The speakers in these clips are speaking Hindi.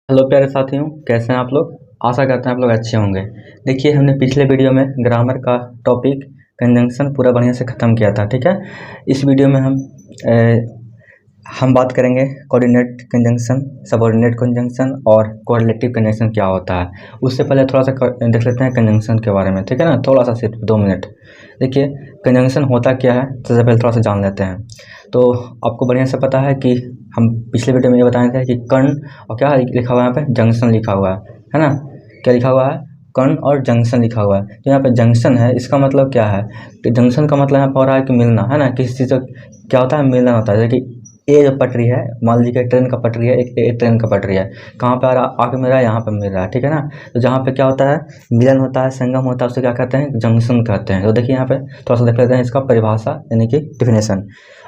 हेलो प्यारे साथियों, कैसे हैं आप लोग। आशा करते हैं आप लोग अच्छे होंगे। देखिए, हमने पिछले वीडियो में ग्रामर का टॉपिक कंजंक्शन पूरा बढ़िया से ख़त्म किया था। ठीक है, इस वीडियो में हम बात करेंगे कोऑर्डिनेट कंजंक्शन, सबऑर्डिनेट कंजंक्शन और कोरिलेटिव कंजंक्शन क्या होता है। उससे पहले थोड़ा सा देख लेते हैं कंजंक्शन के बारे में। ठीक है ना, थोड़ा सा सिर्फ 2 मिनट। देखिए, कंजंक्शन होता क्या है, सबसे पहले थोड़ा सा जान लेते हैं। तो आपको बढ़िया से पता है कि हम पिछले वीडियो में ये बताए थे कि कर्ण और क्या लिखा हुआ है, यहाँ पे जंक्शन लिखा हुआ है ना। क्या लिखा हुआ है, कर्ण और जंक्शन लिखा हुआ है। तो यहाँ पे जंक्शन है, इसका मतलब क्या है कि जंक्शन का मतलब यहाँ पर हो रहा है कि मिलना है ना, किसी चीज़ का क्या होता है, मिलना होता है। जैसे कि ए जो पटरी है, मान लीजिए ट्रेन का पटरी है, एक ट्रेन का पटरी है, कहाँ पे आके मिल रहा है, यहाँ पे मिल रहा है। ठीक है ना, तो जहाँ पे क्या होता है, मिलन होता है, संगम होता है, उसे क्या कहते हैं, जंक्शन कहते हैं। तो देखिए यहाँ पे थोड़ा सा देख लेते हैं इसका परिभाषा यानी कि definition.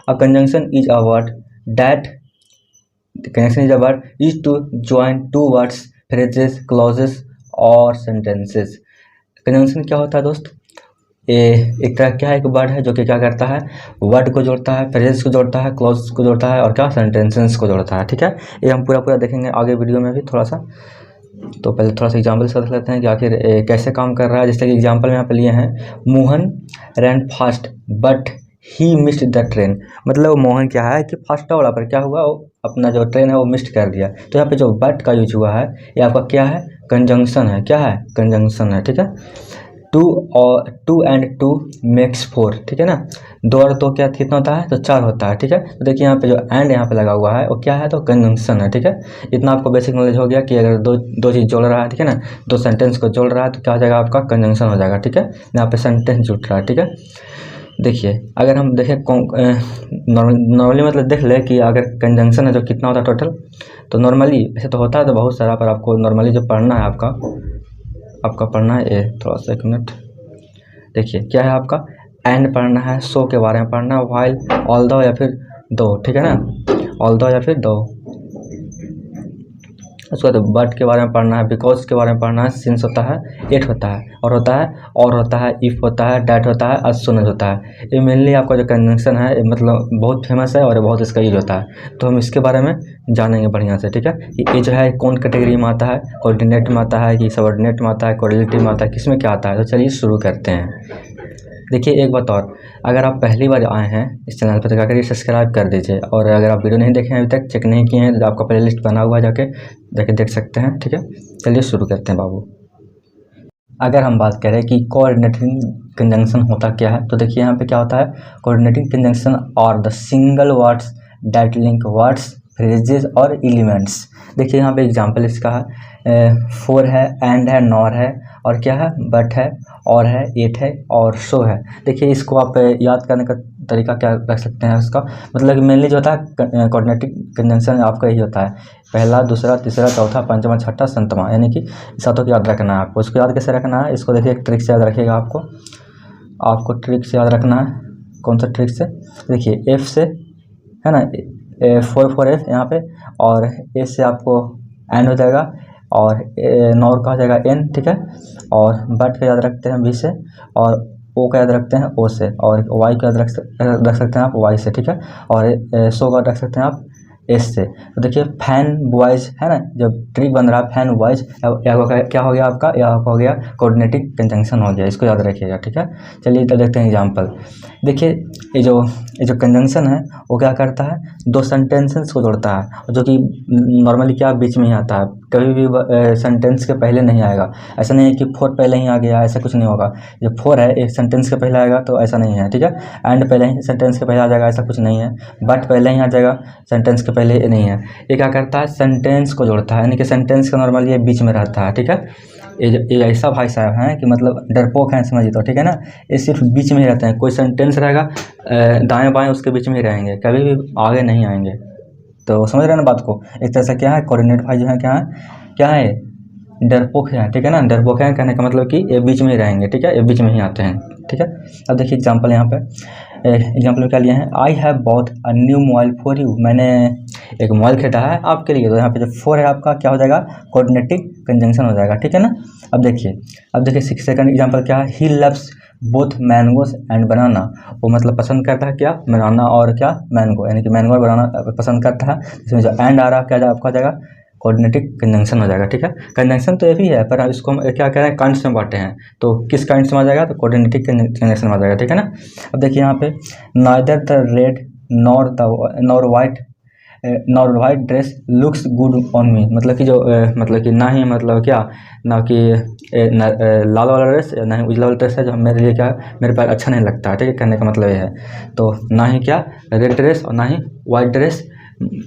A conjunction is a word that connection is a word used to join two words, phrases, clauses और sentences। कंजंक्शन क्या होता है दोस्त, ये एक तरह क्या है, एक वर्ड है जो कि क्या करता है, वर्ड को जोड़ता है, फ्रेजेस को जोड़ता है, क्लॉज को जोड़ता है और क्या, सेंटेंसेस को जोड़ता है। ठीक है, ये हम पूरा देखेंगे आगे वीडियो में भी थोड़ा सा। तो पहले थोड़ा सा एग्जाम्पल से देख लेते हैं कि आखिर कैसे काम कर रहा है। जैसे कि एग्जाम्पल में यहाँ पे लिए हैं, Mohan ran fast but he missed the train. मतलब मोहन क्या है कि फास्ट दौड़ा पर क्या हुआ, वो अपना जो ट्रेन है वो मिस्ड कर दिया। तो यहाँ पे जो बट का यूज हुआ है, ये आपका क्या है, कंजंक्शन है। क्या है, कंजंक्शन है। ठीक है, टू एंड टू मेक्स 4। ठीक है ना, दो और दो क्या कितना होता है, तो 4 होता है। ठीक है, तो देखिए यहाँ पे जो एंड यहाँ पे लगा हुआ है वो क्या है, तो कंजंक्शन है। ठीक है, इतना आपको बेसिक नॉलेज हो गया कि अगर दो चीज़ जोड़ रहा है, ठीक है ना, दो सेंटेंस को जोड़ रहा है तो क्या हो जाएगा, आपका कंजंक्शन हो जाएगा। ठीक है, यहाँ पे सेंटेंस जुड़ रहा है। ठीक है, देखिए अगर हम देखें नॉर्मली मतलब देख ले कि अगर कंजंक्शन है जो कितना होता है टोटल, तो नॉर्मली ऐसे तो होता है तो बहुत सारा, पर आपको नॉर्मली जो पढ़ना है आपका पढ़ना है ये थोड़ा सा, 1 मिनट। देखिए क्या है, आपका एंड पढ़ना है, सो के बारे में पढ़ना है, व्हाइल, ऑल्दो या फिर दो। ठीक है ना, ऑल्दो या फिर दो। उसके बाद बट के बारे में पढ़ना है, बिकॉज के बारे में पढ़ना है, सिंस होता है, एट होता है, और होता है, इफ़ होता है, डैट होता है, as soon as होता है। ये मेनली आपका जो कंजंक्शन है मतलब बहुत फेमस है और बहुत इसका यूज होता है। तो हम इसके बारे में जानेंगे बढ़िया से। ठीक है, ये जो है कौन कैटेगरी में आता है, कोऑर्डिनेट में आता है कि सबऑर्डिनेट में आता है, कोरिलेटिव में आता है, किस में क्या आता है। तो चलिए शुरू करते हैं। देखिए एक बात और, अगर आप पहली बार आए हैं इस चैनल पर तो क्या करिए, सब्सक्राइब कर दीजिए। और अगर आप वीडियो नहीं देखे हैं अभी तक, चेक नहीं किए हैं, तो आपका प्ले लिस्ट बना हुआ है, जाके देख सकते हैं। ठीक है, चलिए शुरू करते हैं बाबू। अगर हम बात करें कि कोऑर्डिनेटिंग कंजंक्शन होता क्या है, तो देखिए यहाँ पे क्या होता है, कोऑर्डिनेटिंग कंजंक्शन और the single words that link words, phrases और एलिमेंट्स। देखिए यहाँ पे एग्जांपल इसका है, फोर है, एंड है, नॉर है, और क्या है, बट है, और है, एट है और सो है। देखिए इसको आप याद करने का तरीका क्या रख सकते हैं, उसका मतलब कि मेनली जो होता है कोऑर्डिनेटिंग कंजंक्शन आपका यही होता है, पहला, दूसरा, तीसरा, चौथा, पांचवा, छठा, सातवां, यानी कि सातों को याद रखना है आपको। इसको याद कैसे रखना है, इसको देखिए एक ट्रिक से याद रखिएगा। आपको ट्रिक से याद रखना है। कौन सा ट्रिक से, देखिए एफ से है ना, 4 एफ यहाँ पे, और ए से आपको एन हो जाएगा, और नॉर का हो जाएगा एन। ठीक है, और बट का याद रखते हैं बी से, और ओ का याद रखते हैं ओ से, और वाई का याद रख सकते हैं आप वाई से। ठीक है, और सो का रख सकते हैं आप एस से। तो देखिए फैन बॉयज है ना, जब ट्रिक बन रहा है फैन बॉयज, क्या हो गया आपका, यह हो गया कोऑर्डिनेटिंग कंजंक्शन हो गया। इसको याद रखिएगा। ठीक है, चलिए तो देखते हैं एग्जांपल। देखिए ये जो कंजंक्शन है वो क्या करता है, दो सेंटेंसेस को जोड़ता है, जो कि नॉर्मली क्या बीच में ही आता है, कभी भी सेंटेंस के पहले नहीं आएगा। ऐसा नहीं है कि फोर पहले ही आ गया, ऐसा कुछ नहीं होगा। जब फोर है एक सेंटेंस के पहले आएगा तो ऐसा नहीं है। ठीक है, एंड पहले ही सेंटेंस के पहले आ जाएगा, ऐसा कुछ नहीं है। बट पहले ही आ जाएगा, सेंटेंस के पहले नहीं है। ये क्या करता है, सेंटेंस को जोड़ता है, यानी कि सेंटेंस का नॉर्मली ये बीच में रहता है। ठीक है, ये ऐसा भाई साहब हैं कि मतलब डरपोक हैं, समझिए। तो ठीक है ना, ये सिर्फ बीच में ही रहते हैं। कोई सेंटेंस रहेगा दाएं बाएं उसके बीच में ही रहेंगे, कभी भी आगे नहीं आएंगे। तो समझ रहे हैं ना बात को। एक तरह से क्या है, कोऑर्डिनेट भाई जो है क्या है, डरपोक है। ठीक है ना, डरपोक है कहने का मतलब कि ये बीच में ही रहेंगे। ठीक है, ये बीच में ही आते हैं। ठीक है, अब देखिए एग्जाम्पल यहाँ पे, एग्जाम्पल में क्या लिए हैं, I have bought a new mobile for you. मैंने एक मोबाइल खरीदा है आपके लिए। तो यहाँ पे जो फोर है आपका क्या हो जाएगा, कोऑर्डिनेटिव कंजंक्शन हो जाएगा। ठीक है ना, अब देखिए सेकंड एग्जाम्पल क्या है, he loves both mangoes and banana. वो मतलब पसंद करता है क्या, बनाना और क्या, मैंगो, यानी कि मैंगो और बनाना पसंद करता है। इसमें जो एंड आ रहा है क्या आपका हो जाएगा, कोऑर्डिनेटिव कंजंक्शन हो जाएगा। ठीक है, कंजंक्शन तो ये भी है पर इसको हम क्या कह रहे हैं, काइंड्स में बांटे हैं, तो किस काइंड्स में आ जाएगा, तो कोऑर्डिनेटिव कंजंक्शन में आ जाएगा। ठीक है ना। अब देखिए यहाँ पे neither the red nor white dress looks good on me, मतलब कि जो मतलब कि ना ही मतलब क्या ना कि लाल वाला ड्रेस ना ही उजला वाला ड्रेस है जो मेरे लिए क्या मेरे पर अच्छा नहीं लगता है। ठीक है, कहने का मतलब ये है, तो ना ही क्या रेड ड्रेस और ना ही वाइट ड्रेस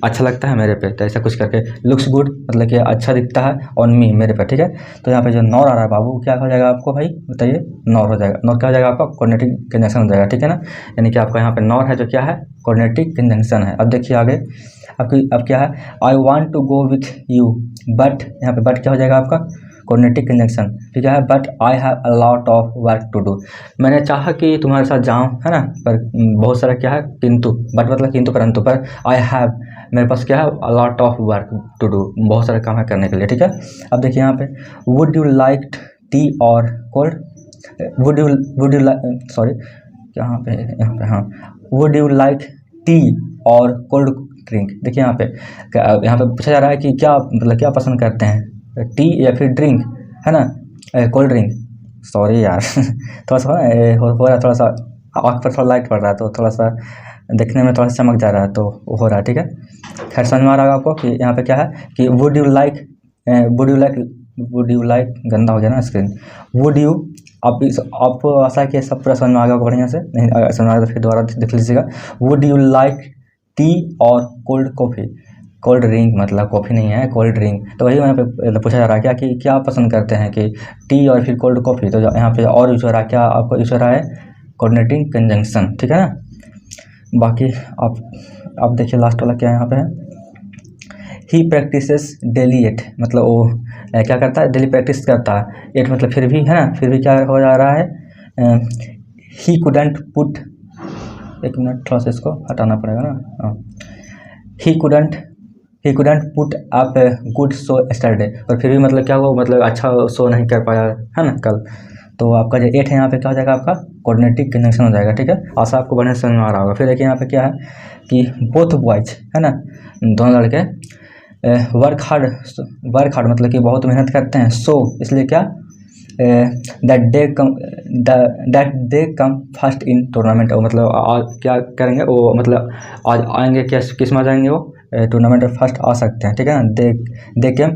अच्छा लगता है मेरे पे, तो ऐसा कुछ करके लुक्स गुड मतलब कि अच्छा दिखता है ऑन मी, मेरे पे। ठीक है, तो यहाँ पे जो नॉर आ रहा है बाबू क्या हो जाएगा आपको भाई बताइए, नॉर हो जाएगा। नॉर क्या हो जाएगा आपका, कोऑर्डिनेटिव कंजंक्शन हो जाएगा। ठीक है ना, यानी कि आपका यहाँ पे नॉर है जो क्या है, कोऑर्डिनेटिव कंजंक्शन है। अब देखिए आगे अब क्या है, I want to go with you but, यहाँ पे बट क्या हो जाएगा आपका, कोऑर्डिनेटिव कंजंक्शन। ठीक है, but I have a lot of work to do, मैंने चाहा कि तुम्हारे साथ जाऊं है ना, पर बहुत सारा क्या है किंतु, बट मतलब किंतु परंतु, पर आई हैव मेरे पास क्या है, a lot of work to do, बहुत सारे काम है करने के लिए। ठीक है, अब देखिए यहाँ पे वुड यू लाइक टी और cold, would you like sorry यहाँ पे हाँ, वुड यू लाइक टी और कोल्ड ड्रिंक। देखिए यहाँ पे पूछा जा रहा है कि क्या मतलब क्या पसंद करते हैं, टी या फिर ड्रिंक, है ना, कोल्ड ड्रिंक। सॉरी यार थोड़ा सा हो रहा है, थोड़ा सा आँख पर थोड़ा लाइट पड़ रहा है, तो थोड़ा सा देखने में थोड़ा सा चमक जा रहा है, तो हो रहा है। ठीक है, खैर समझ में आ रहा है आपको कि यहाँ पे क्या है कि वुड यू लाइक गंदा हो गया ना स्क्रीन, वुड यू, आपको आशा है कि सब पूरा समझ में आ गया होगा बढ़िया से, नहीं समझ में आ गया तो फिर दोबारा देख लीजिएगा। वुड यू लाइक टी और कोल्ड कॉफ़ी, कोल्ड ड्रिंक मतलब कॉफ़ी नहीं है, कोल्ड ड्रिंक। तो वही यहाँ पे पूछा जा रहा है क्या कि क्या पसंद करते हैं कि टी और फिर कोल्ड कॉफ़ी, तो यहाँ पे और यूज हो रहा है क्या, आपको यूज हो रहा है कोऑर्डिनेटिंग कंजंक्शन। ठीक है ना, बाकी आप देखिए लास्ट वाला क्या यहाँ पे है, ही प्रैक्टिसेस डेली एट, मतलब वो क्या करता है, डेली प्रैक्टिस करता है, एट मतलब फिर भी है ना, फिर भी क्या हो जा रहा है, ही कुडंट पुट, एक मिनट थोड़ा सा इसको हटाना पड़ेगा ना, he couldn't put up good show yesterday, और फिर भी मतलब क्या हुआ, मतलब अच्छा शो नहीं कर पाया है ना कल, तो आपका जो एट है यहाँ पे क्या हो जाएगा, आपका कोऑर्डिनेटिव कंजंक्शन हो जाएगा। ठीक है, आशा आपको बढ़िया समझ में आ रहा होगा। फिर देखिए यहाँ पे क्या है कि बोथ बॉयज है ना, दोनों लड़के वर्क हार्ड मतलब कि बहुत मेहनत करते हैं, सो इसलिए क्या that they come first in tournament, मतलब आज क्या करेंगे वो, मतलब आज आएंगे, किस में आ जाएंगे वो, टूर्नामेंट में फर्स्ट आ सकते हैं। ठीक है ना, दे केम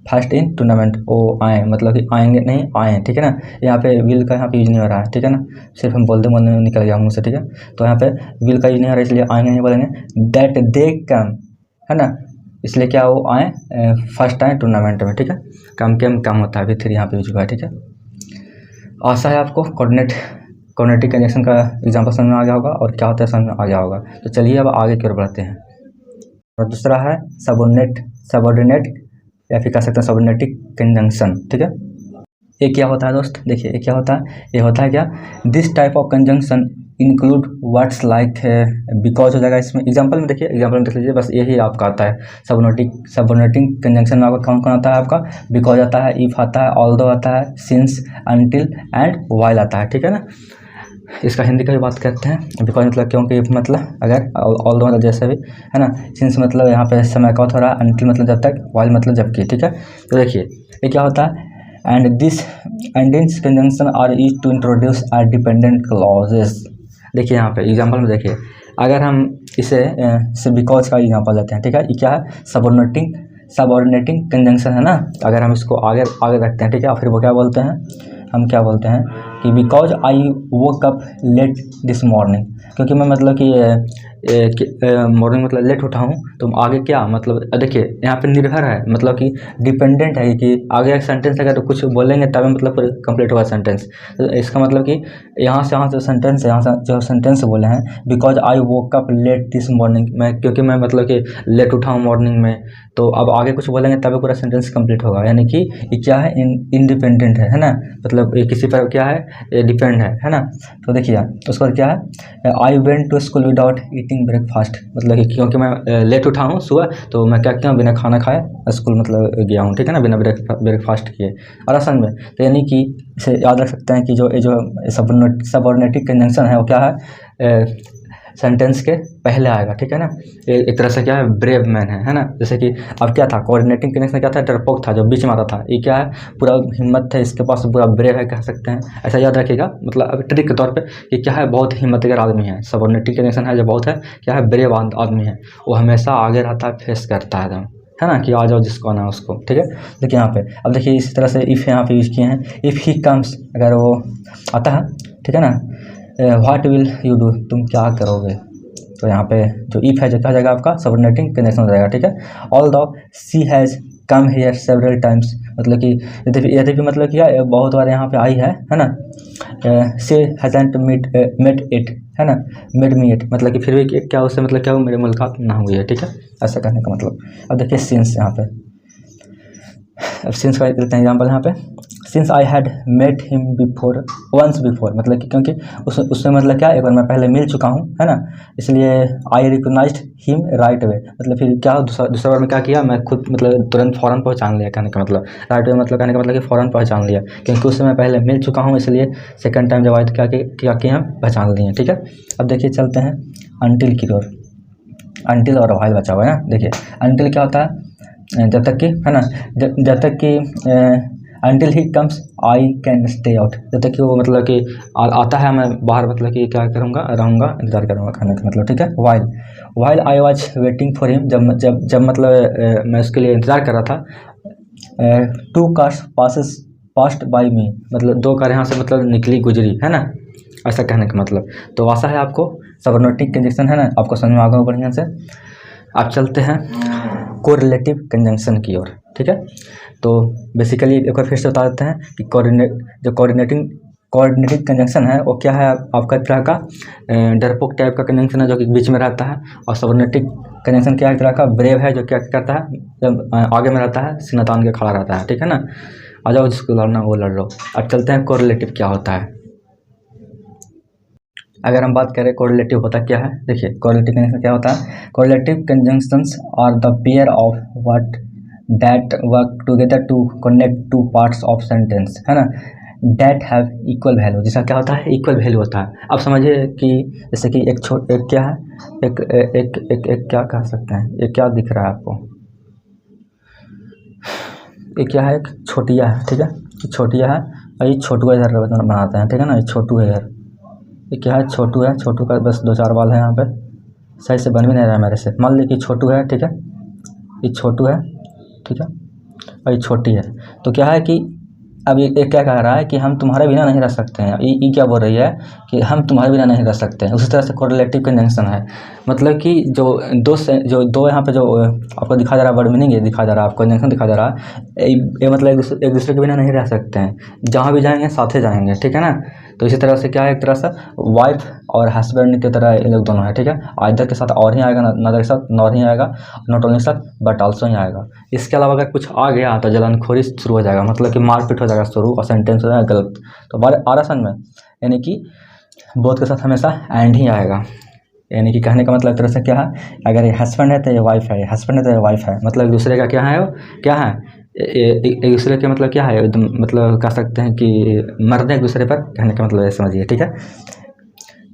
फर्स्ट इन टूर्नामेंट, वो आए मतलब कि आएंगे नहीं आए। ठीक है ना, यहाँ पे विल का यहाँ पे यूज नहीं हो रहा है। ठीक है ना, सिर्फ हम बोलते में निकल गया मुँह से। ठीक है, तो यहाँ पे विल का यूज नहीं हो रहा है, इसलिए आएंगे नहीं बोलेंगे, दैट दे कम है ना, इसलिए क्या वो आए फर्स्ट आए टूर्नामेंट में। ठीक है, कम होता है अभी 3 यहाँ पे यूज हुआ है। ठीक है, आशा है आपको कोऑर्डिनेटिव कंजंक्शन का एग्जाम्पल समझ में आ गया होगा और क्या होता है समझ में आ गया होगा। तो चलिए अब आगे की ओर बढ़ते हैं। और दूसरा है सबऑर्डिनेट या फिर कह सकते हैं सबऑर्डिनेटिव कंजंक्शन। ठीक है, ये क्या होता है दोस्त, देखिए ये क्या होता है, ये होता है क्या, this type of conjunction include words like because हो जाएगा इसमें। एग्जांपल में देखिए, एग्जांपल में देख लीजिए, बस यही आपका आता है सबऑर्डिनेटिंग कंजंक्शन में आपका कौन कौन आता है, आपका बिकॉज आता है, इफ आता है, ऑल्दो आता है, सिंस, अनटिल एंड व्हाइल आता है। ठीक है ना, इसका हिंदी का भी बात करते हैं, बिकॉज मतलब क्योंकि, इफ मतलब अगर, ऑल्दो मतलब जैसे भी है ना, सिंस मतलब यहाँ पे समय का हो रहा है, अनटिल मतलब जब तक, व्हाइल मतलब जबकि। ठीक है, तो देखिए ये क्या होता है, and this conjunction are used to introduce a dependent clauses। देखिए यहाँ पे एग्जांपल में देखिए, अगर हम इसे बिकॉज का एग्जांपल लेते हैं। ठीक है, ये क्या है, सबऑर्डिनेटिंग कंजंक्शन है ना, अगर हम इसको आगे रखते हैं। ठीक है, फिर वो क्या बोलते हैं, हम क्या बोलते हैं कि because I woke up let this morning, क्योंकि मैं मतलब कि मॉर्निंग मतलब लेट उठा हूँ, तो आगे क्या मतलब देखिए यहाँ पे निर्भर है, मतलब कि डिपेंडेंट है कि आगे एक सेंटेंस अगर तो कुछ बोलेंगे तभी मतलब कंप्लीट होगा सेंटेंस। तो इसका मतलब कि यहाँ से सेंटेंस है, यहाँ से जो सेंटेंस बोले हैं, because I woke up let this morning, क्योंकि मैं मतलब कि लेट उठा हूँ मॉर्निंग में, तो अब आगे कुछ बोलेंगे तभी पूरा सेंटेंस कंप्लीट होगा। यानी कि ये क्या है, इंडिपेंडेंट है ना, मतलब ये किसी पर क्या है, डिपेंड है ना। तो देखिए उसके बाद क्या है, I went to school without eating breakfast, मतलब कि क्योंकि मैं लेट उठा हूँ सुबह, तो मैं क्या किया, बिना खाना खाए स्कूल मतलब गया हूँ। ठीक है ना, बिना ब्रेकफास्ट किए। और असल में तो यानी कि इसे याद रख सकते हैं कि जो सबऑर्डिनेटिव कंजंक्शन है वो क्या है, सेंटेंस के पहले आएगा, ठीक है ना। एक तरह से क्या है, ब्रेव मैन है ना। जैसे कि अब क्या था, कोऑर्डिनेटिंग कनेक्शन क्या था, डरपोक था जो बीच में आता था। ये क्या है, पूरा हिम्मत है इसके पास, पूरा ब्रेव है कह सकते हैं, ऐसा याद रखिएगा। मतलब अब ट्रिक के तौर पे ये क्या है, बहुत हिम्मतगर आदमी है। सबऑर्डिनेटिंग कनेक्शन है जो बहुत है क्या है, ब्रेव आदमी है। वो हमेशा आगे रहता है, फेस करता है एकदम, है ना, कि आ जाओ जिसको आना है उसको, ठीक है। देखिए यहाँ पे, अब देखिए इसी तरह से इफ़ यहाँ पे यूज़ किए हैं। इफ़ ही कम्स, अगर वो आता है, ठीक है ना, व्हाट विल यू डू, तुम क्या करोगे। तो यहाँ पे जो इफ़ है जो क्या हो जाएगा आपका, सबऑर्डिनेटिंग कनेक्शन हो जाएगा, ठीक है। All the sea has come here several times, मतलब कि यदि मतलब क्या बहुत बार यहाँ पे आई है ना। से हैज़ेंट मेट इट, है ना, मेड मी इट, मतलब कि फिर भी क्या उससे मतलब क्या वो मेरे मुलाकात ना हुई है, ठीक है, ऐसा कहने का मतलब। अब देखिए सिंस, यहाँ पे अब सिंस का लेते हैं एग्जाम्पल यहाँ पे। Since I had met him before, once before, मतलब कि क्योंकि उससे मतलब क्या, एक बार मैं पहले मिल चुका हूँ, है ना, इसलिए आई रिकोगनाइज्ड हिम राइट वे, मतलब फिर क्या दूसरा बार में क्या किया, मैं खुद मतलब तुरंत फ़ौरन पहचान लिया, कहने का मतलब राइट वे, मतलब कहने का मतलब कि फ़ौरन पहचान लिया, क्योंकि उससे मैं पहले मिल चुका हूँ, इसलिए सेकेंड टाइम जब आए तो क्या किया हम पहचान लिए, ठीक है। अब देखिए चलते हैं अनटिल की ओर। अनटिल और व्हाइल बचा हुआ है ना। देखिए अनटिल क्या होता है, जब तक कि, है ना, जब तक कि until he comes I can stay out, जब तक कि वो मतलब कि आता है मैं बाहर मतलब कि क्या करूँगा, रहूँगा, इंतजार करूँगा, खाने का मतलब, ठीक है। While I was waiting for him, जब मतलब मैं उसके लिए इंतज़ार कर रहा था। 2 कार्स पास्ट बाई मी, मतलब 2 कार यहाँ से मतलब निकली गुजरी, है ना, ऐसा कहने का मतलब। तो आशा है आपको सबऑर्डिनेटिंग कंजंक्शन, है ना, आपको समझ में आ गया बढ़िया से। आप चलते हैं कोरिलेटिव कंजंक्शन की ओर, ठीक है। तो बेसिकली एक बार फिर से बता देते हैं कि कोऑर्डिनेटिव कंजंक्शन है वो क्या है, आपका तरह का डरपोक टाइप का कंजंक्शन है जो कि बीच में रहता है। और सबऑर्डिनेटिव कंजंक्शन क्या है, तरह का ब्रेव है जो क्या करता है, जब आगे में रहता है, सीना तान के खड़ा रहता है, ठीक है ना। आ जाओ जिसको लड़ना वो लड़ लो। अब चलते हैं कोरिलेटिव क्या होता है। अगर हम बात करें कोरिलेटिव होता क्या है, देखिए कोरिलेटिव कंजंक्शन क्या होता है। Correlative conjunctions are the pair of word that work together to connect two parts of sentence, है ना, दैट हैव इक्वल वैल्यू, जिसका क्या होता है, इक्वल वैल्यू होता है। अब समझिए कि जैसे कि एक क्या है, एक एक एक एक क्या कह सकते हैं, एक क्या दिख रहा है आपको, एक क्या है, एक छोटिया है, ठीक है, छोटिया है, और ये छोटू इधर बनाते हैं, ठीक है ना, ये छोटू है इधर, ये क्या है, छोटू है, छोटू का बस 2-4 बाल है यहाँ पे, सही से बन भी नहीं रहा है मेरे से। मान लीजिए कि छोटू है, ठीक है, ये छोटू है, ठीक है, और ये छोटी है। तो क्या है कि अब ये क्या कह रहा है कि हम तुम्हारे बिना नहीं रह सकते हैं। ये क्या बोल रही है कि हम तुम्हारे बिना नहीं रह सकते हैं। उसी तरह से कोरिलेटिव कंजंक्शन है, मतलब कि जो दो यहाँ पे जो आपको दिखा जा रहा है, वर्ड मीनिंग ये दिखा जा रहा है, आपको कंजंक्शन दिखा जा रहा है, ये मतलब एक दूसरे के बिना नहीं रह सकते हैं, जहाँ भी जाएंगे साथे जाएंगे, ठीक है ना। तो इसी तरह से क्या है, एक तरह से वाइफ और हस्बैंड की तरह ये लोग दोनों है, ठीक है। आइदर के साथ और ही आएगा, नदर के साथ नॉर ही आएगा, नॉट ओनली साथ बट आल्सो ही आएगा। इसके अलावा अगर कुछ आ गया तो जलनखोरी शुरू हो जाएगा, मतलब कि मारपीट हो जाएगा शुरू, और सेंटेंस हो जाएगा गलत। तो आरसन में यानी कि बोथ के साथ हमेशा एंड ही आएगा, यानी कि कहने का मतलब एक तरह से क्या है, अगर ये हस्बैंड है तो ये वाइफ है, हस्बैंड है तो ये वाइफ है, मतलब एक दूसरे का क्या है, क्या है, एक दूसरे के मतलब क्या है, एकदम मतलब कह सकते हैं कि मर्द एक दूसरे पर, कहने का मतलब ये समझिए, ठीक है।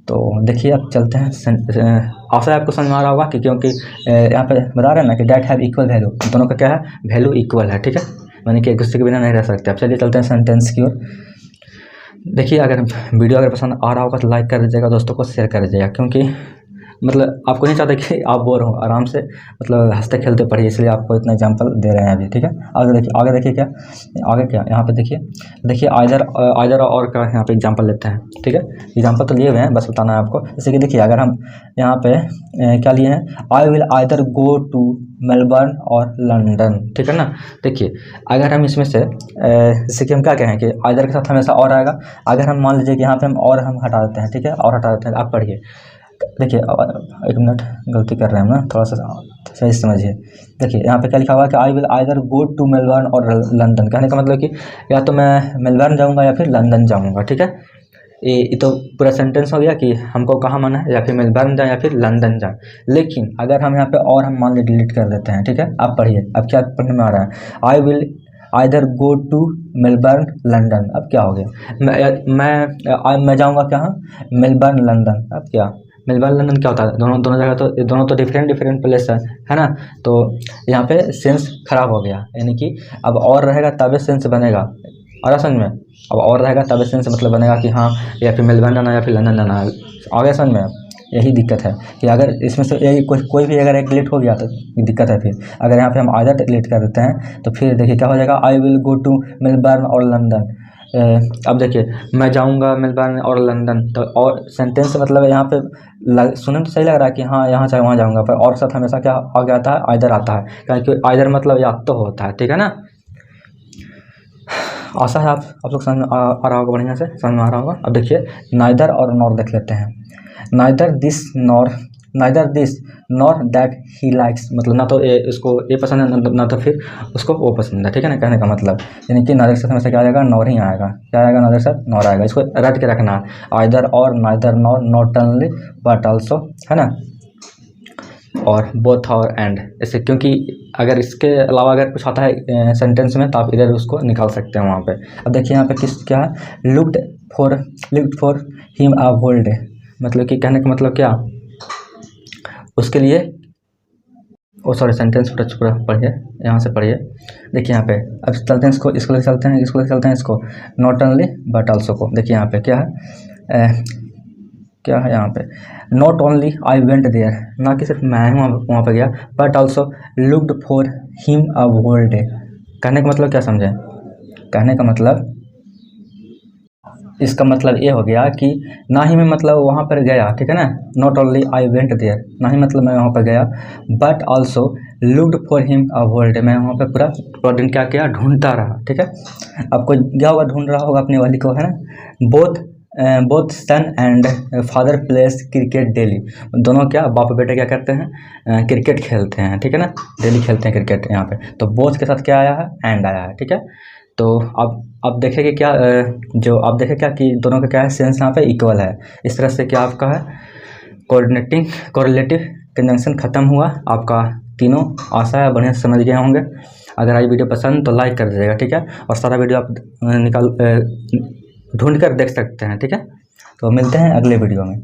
तो देखिए अब चलते हैं, आशा है आपको समझ में आ रहा होगा कि क्योंकि यहाँ पे बता रहे हैं ना कि डैट हैव इक्वल वैल्यू, दोनों का क्या है, वैल्यू इक्वल है, ठीक है, यानी कि एक दूसरे के बिना नहीं रह सकते। अब चलिए चलते हैं सेंटेंस की ओर। देखिए अगर वीडियो अगर पसंद आ रहा होगा तो लाइक कर दीजिएगा, दोस्तों को शेयर कर दीजिएगा, क्योंकि मतलब आपको नहीं चाहते कि आप बोर हो, आराम से मतलब हंसते खेलते पढ़िए, इसलिए आपको इतना एग्जांपल दे रहे हैं अभी, ठीक है। आगे देखिए क्या, आगे क्या यहाँ पे देखिए आइदर और का यहाँ पे एग्जांपल लेते हैं, ठीक है। एग्जांपल तो लिए हुए हैं, बस बताना है आपको। जैसे कि देखिए अगर हम यहाँ पे क्या लिए हैं, I will either go to Melbourne और लंदन, ठीक है ना। देखिए अगर हम इसमें से जैसे कि हम क्या कहें कि आइदर के साथ हमेशा और आएगा। अगर हम मान लीजिए कि यहाँ पे हम हटा देते हैं, ठीक है, और हटा देते हैं, आप पढ़िए। देखिए 1 मिनट, गलती कर रहे हैं हम ना, थोड़ा सा सही समझिए। देखिए यहाँ पे क्या लिखा हुआ है कि I will either go to Melbourne और लंदन, कहने का मतलब कि या तो मैं मेलबर्न जाऊँगा या फिर लंदन जाऊँगा, ठीक है। ये तो पूरा सेंटेंस हो गया कि हमको कहाँ माना है, या फिर मेलबर्न जाए या फिर लंदन जाए। लेकिन अगर हम यहाँ पे और हम मान लीजिए डिलीट कर देते हैं, ठीक है, आप पढ़िए अब क्या पढ़ने में आ रहा है, I will either go to Melbourne London. अब क्या हो गया, मैं जाऊँगा कहाँ, मेलबर्न लंदन। अब क्या, मेलबर्न लंदन क्या होता है, दोनों दोनों जगह तो दोनों तो डिफरेंट प्लेस है ना। तो यहाँ पे सेंस खराब हो गया, यानी कि अब और रहेगा तबे सेंस बनेगा। और समझ में, अब और रहेगा तबे सेंस मतलब बनेगा कि हाँ या फिर मेलबर्न लाना या फिर लंदन लाना। आगे समझ में, यही दिक्कत है कि अगर इसमें से कोई भी अगर एक डिलीट हो गया तो दिक्कत है। फिर अगर यहाँ पे हम आइदर डिलीट कर देते हैं तो फिर देखिए क्या हो जाएगा, I will go to Melbourne और लंदन। अब देखिए मैं जाऊंगा मेलबर्न और लंदन, तो और सेंटेंस मतलब यहाँ पे सुनने में तो सही लग रहा है कि हाँ यहाँ से वहाँ जाऊंगा, पर और साथ हमेशा क्या आगे आता है, आइदर आता है, क्योंकि आइदर मतलब या तो होता है, ठीक है ना। आशा है आप लोग समझ में आ रहा होगा, बढ़िया से समझ में आ रहा होगा। अब देखिए नाइदर और नॉर देख लेते हैं। Neither this nor that he likes, मतलब ना तो इसको ये पसंद है ना तो फिर उसको वो पसंद है, ठीक है ना। कहने का मतलब यानी कि नाइदर के साथ हमेशा क्या आएगा, नॉर ही आएगा। क्या आएगा, नाइदर के साथ नॉर आएगा। इसको रट के रखना, आइदर और, neither nor, not only but also, है ना, और बोथ और एंड। ऐसे क्योंकि अगर इसके अलावा अगर कुछ आता है सेंटेंस में तो आप इधर उसको निकाल सकते हैं वहाँ पे। अब देखिए यहाँ पे किस क्या है, looked for him a whole day, मतलब कि कहने का मतलब क्या, उसके लिए सॉरी सेंटेंस पूरा पढ़िए, यहाँ से पढ़िए। देखिए यहाँ पे अब चलते हैं इसको लेके चलते हैं इसको नॉट ओनली बट ऑल्सो को। देखिए यहाँ पे क्या है, क्या है यहाँ पे, not only I went there, ना कि सिर्फ मैं वहाँ पे गया, but also looked for him a whole day. कहने का मतलब क्या समझे, कहने का मतलब इसका मतलब ये हो गया कि ना ही मैं मतलब वहाँ पर गया, ठीक है ना, not only I went there, ना ही मतलब मैं वहाँ पर गया, but also looked for him a whole day, मैं वहाँ पर पूरा दिन क्या किया, ढूंढता रहा, ठीक है। अब कोई गया होगा ढूंढ रहा होगा अपनी वाली को, है ना। Both son and father plays cricket daily, दोनों क्या बाप बेटे क्या करते हैं, क्रिकेट खेलते हैं, ठीक है ना, डेली खेलते हैं क्रिकेट यहाँ पे। तो बोथ के साथ क्या आया है, एंड आया है, ठीक है। तो अब देखेंगे क्या, जो आप देखें क्या कि दोनों का क्या है, सेंस यहाँ पे इक्वल है। इस तरह से क्या आपका है, कोरिलेटिव कंजंक्शन खत्म हुआ आपका तीनों। आशा है बढ़िया से समझ गए होंगे। अगर आई वीडियो पसंद तो लाइक कर दीजिएगा, ठीक है, और सारा वीडियो आप ढूंढ कर देख सकते हैं, ठीक है। तो मिलते हैं अगले वीडियो में।